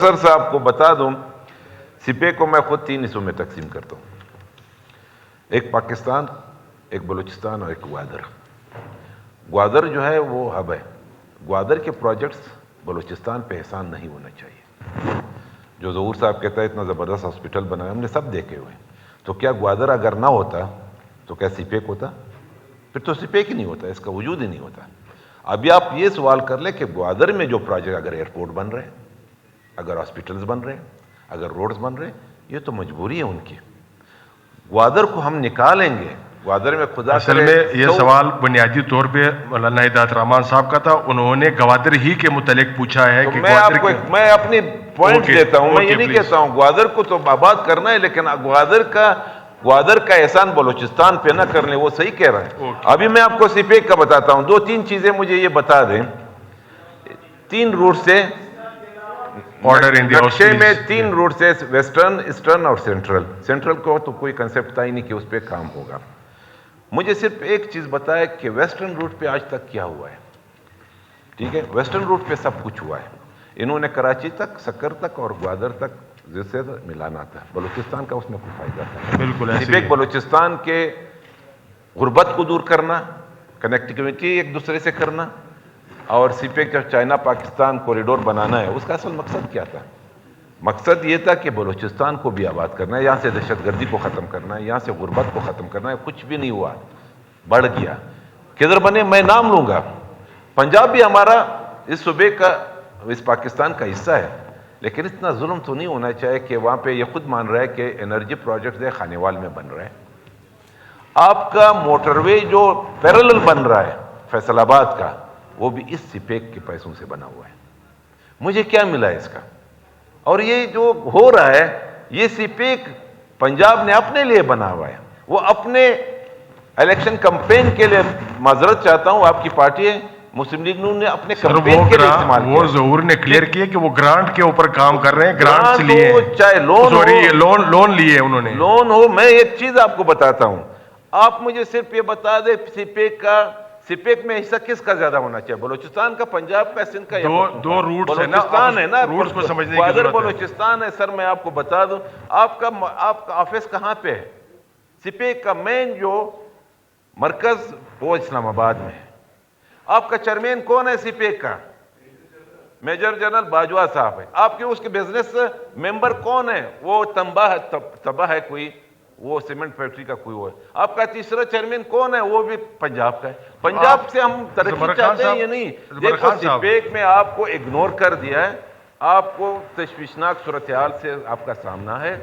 سر صاحب کو بتا دوں، سپے کو میں خود 3 حصوں میں تقسیم کرتا ہوں، ایک پاکستان، ایک بلوچستان اور ایک گوادر۔ گوادر جو ہے وہ ہب ہے، گوادر کے پروجیکٹس بلوچستان پہ احسان نہیں ہونا چاہیے۔ جو ظہور صاحب کہتا ہے اتنا زبردست ہاسپٹل بنایا، ہم نے سب دیکھے ہوئے، تو کیا گوادر اگر نہ ہوتا تو کیا سپیک ہوتا؟ پھر تو سپیک ہی نہیں ہوتا، اس کا وجود ہی نہیں ہوتا۔ ابھی آپ یہ سوال کر لیں کہ گوادر میں جو پروجیکٹ، اگر ایئرپورٹ بن رہے ہیں، اگر ہاسپٹلز بن رہے ہیں، اگر روڈز بن رہے ہیں، یہ تو مجبوری ہے ان کی۔ گوادر کو ہم نکالیں گے، گوادر میں خدا اصل میں یہ سوال بنیادی طور پہ مولانا ہدایت الرحمان صاحب کا تھا، انہوں نے گوادر ہی کے متعلق پوچھا ہے کہ میں اپنی پوائنٹ دیتا ہوں، میں یہ نہیں کہتا ہوں گوادر کو تو آباد کرنا ہے، لیکن گوادر کا احسان بلوچستان پہ نہ کرنے، وہ صحیح کہہ رہا ہے۔ ابھی میں آپ کو سپیک کا بتاتا ہوں، 2-3 چیزیں مجھے یہ بتا دیں۔ 3 روٹ سے نقشے میں 3 روٹ سے، ویسٹرن، ایسٹرن اور سینٹرل کو تو کوئی کنسپٹ تھا ہی نہیں کہ اس پہ کام ہوگا۔ مجھے صرف ایک چیز بتایا کہ ویسٹرن روٹ پہ آج تک کیا ہوا ہے۔ ٹھیک ہے، ویسٹرن روٹ پہ سب کچھ ہوا ہے، انہوں نے کراچی تک، سکر تک اور گوادر تک جس سے ملانا تھا، بلوچستان کا اس میں کوئی فائدہ تھا بالکل ایسے بلوچستان کے غربت کو دور کرنا، کنیکٹیوٹی ایک دوسرے سے کرنا، اور سپیک جب چائنا پاکستان کوریڈور بنانا ہے، اس کا اصل مقصد کیا تھا؟ مقصد یہ تھا کہ بلوچستان کو بھی آباد کرنا ہے، یہاں سے دہشت گردی کو ختم کرنا ہے، یہاں سے غربت کو ختم کرنا ہے۔ کچھ بھی نہیں ہوا، بڑھ گیا۔ کدھر بنے؟ میں نام لوں گا، پنجاب بھی ہمارا اس صوبے کا، اس پاکستان کا حصہ ہے، لیکن اتنا ظلم تو نہیں ہونا چاہیے کہ وہاں پہ یہ خود مان رہا ہے کہ انرجی پروجیکٹ ہے خانیوال میں بن رہا ہے۔ آپ کا موٹر وے جو پیرلل بن رہا ہے فیصل آباد کا، وہ بھی اس سپیک کے پیسوں سے بنا ہوا ہے۔ مجھے کیا ملا اس کا؟ اور یہ جو ہو رہا ہے، یہ سپیک پنجاب نے اپنے لیے بنا ہوا ہے، وہ اپنے الیکشن کمپین کے لیے، معذرت چاہتا ہوں آپ کی پارٹی ہے مسلم لیگ نون نے اپنے کمپین کے لیے استعمال کیا۔ وہ ظہور نے کلیئر کیا کہ وہ گرانٹ کے اوپر کام کر رہے ہیں، گرانٹس لیے، چاہے لون ہو، لون لیے انہوں نے، لون ہو۔ میں ایک چیز آپ کو بتاتا ہوں، آپ مجھے صرف یہ بتا دیں سپیک میں حصہ کس کا زیادہ ہونا چاہیے؟ بلوچستان کا، پنجاب کا، سندھ کا؟ دو روٹس ہیں نا، بلوچستان ہے نا، روٹس کو سمجھنے کی ضرورت ہے۔ بلوچستان ہے سر، میں آپ کو بتا دوں، آپ کا آفس کہاں پہ ہے؟ سپیک کا مین جو مرکز وہ اسلام آباد میں ہے۔ آپ کا چیئرمین کون ہے سپیک کا؟ میجر جنرل باجوہ صاحب ہے۔ آپ کے اس کے بزنس ممبر کون ہے؟ وہ تباہ ہے کوئی، وہ سیمنٹ فیکٹری کا کوئی وہ ہے۔ آپ کا تیسرا چیئرمین کون ہے؟ وہ بھی پنجاب کا ہے۔ پنجاب سے ہم ترقی چاہتے ہیں یا نہیں؟ دیکھو سپیک میں آپ کو اگنور کر دیا ہے، آپ کو تشویشناک صورتحال سے آپ کا سامنا ہے۔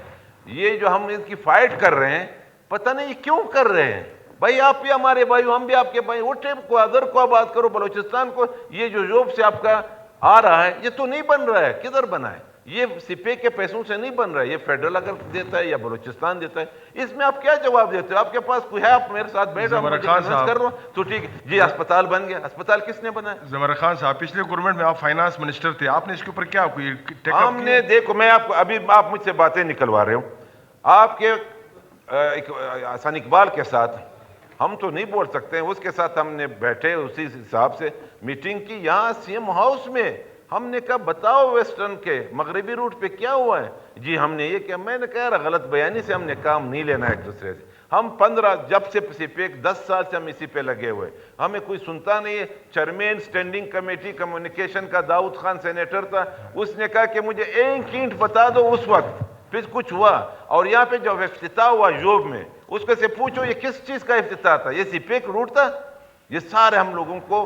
یہ جو ہم ان کی فائٹ کر رہے ہیں، پتہ نہیں کیوں کر رہے ہیں؟ بھائی آپ بھی ہمارے بھائی، ہم بھی آپ کے بھائی، اٹھے گوادر کو آباد کرو، بلوچستان کو۔ یہ جو جوب سے آپ کا آ رہا ہے، یہ تو نہیں بن رہا ہے، کدھر بنا ہے؟ یہ سپیک کے پیسوں سے نہیں بن رہا ہے، یہ فیڈرل اگر دیتا ہے یا بلوچستان دیتا ہے۔ اس میں آپ کیا جواب دیتے ہو؟ آپ کے پاس کوئی ہے؟ آپ میرے ساتھ بیٹھو، مجھے کنونس کر رہا ہوں تو ٹھیک ہے جی، اسپتال بن گیا۔ اسپتال کس نے بنایا؟ زمر خان صاحب، پچھلے گورنمنٹ میں آپ فائنانس منسٹر تھے، آپ نے اس کے اوپر کیا کوئی ہم نے دیکھو، میں آپ کو ابھی آپ مجھ سے باتیں نکلوا رہے ہو، آپ کے حسن اقبال کے ساتھ ہم تو نہیں بول سکتے ہیں، اس کے ساتھ ہم نے بیٹھے، اسی حساب سے میٹنگ کی یہاں CM ہاؤس میں۔ ہم نے کہا بتاؤ ویسٹرن کے مغربی روٹ پہ کیا ہوا ہے؟ جی ہم نے یہ کہا، میں نے کہا غلط بیانی سے ہم نے کام نہیں لینا ایک دوسرے سے۔ ہم 15 جب سے سپیک 10 سال سے ہم اسی پہ لگے ہوئے، ہمیں کوئی سنتا نہیں ہے۔ چیئرمین اسٹینڈنگ کمیٹی کمیونیکیشن کا داؤد خان سینیٹر تھا، اس نے کہا کہ مجھے ایک اینٹ بتا دو اس وقت، پھر کچھ ہوا۔ اور یہاں پہ جب افتتاح ہوا جوب میں، اس کو سے پوچھو یہ کس چیز کا افتتاح تھا؟ یہ سپیک روٹ تھا؟ یہ سارے ہم لوگوں کو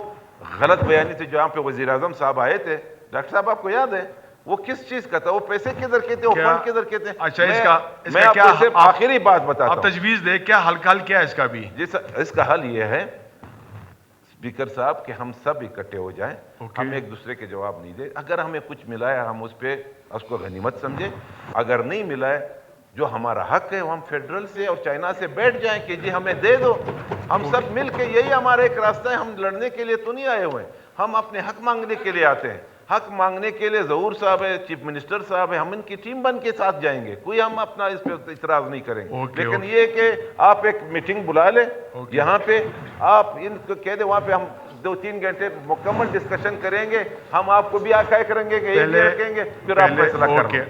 غلط بیانی تھے۔ جو یہاں پہ وزیر اعظم صاحب آئے تھے، ڈاکٹر صاحب آپ کو یاد ہے وہ کس چیز کا تھا؟ وہ پیسے کدھر کے تھے؟ وہ فنڈ کدھر کے تھے؟ اچھا، میں آپ کو صرف آخری بات بتاتا ہوں، آپ تجویز دیں کیا حل کیا ہے اس کا بھی؟ جی اس کا حل یہ ہے اسپیکر صاحب کہ ہم سب اکٹھے ہو جائیں، ہم ایک دوسرے کے جواب نہیں دیں۔ اگر ہمیں کچھ ملا ہے ہم اس کو غنیمت سمجھیں، اگر نہیں ملا ہے جو ہمارا حق ہے وہ ہم فیڈرل سے اور چائنا سے بیٹھ جائیں کہ جی ہمیں دے دو۔ ہم سب مل کے، یہی ہمارا ایک راستہ ہے، ہم لڑنے کے لیے تو نہیں آئے ہوئے، ہم اپنے حق مانگنے کے لیے آتے ہیں۔ حق مانگنے کے لیے ظہور صاحب ہے، چیف منسٹر صاحب ہے، ہم ان کی ٹیم بن کے ساتھ جائیں گے، کوئی ہم اپنا اس پہ اعتراض نہیں کریں گے۔ لیکن یہ کہ آپ ایک میٹنگ بلا لیں یہاں پہ، آپ ان کو کہہ دیں وہاں پہ ہم 2-3 گھنٹے مکمل ڈسکشن کریں گے, ہم آپ کو بھی آگاہ کریں گے کہ یہ رکھیں گے, پھر آپ فیصلہ کریں.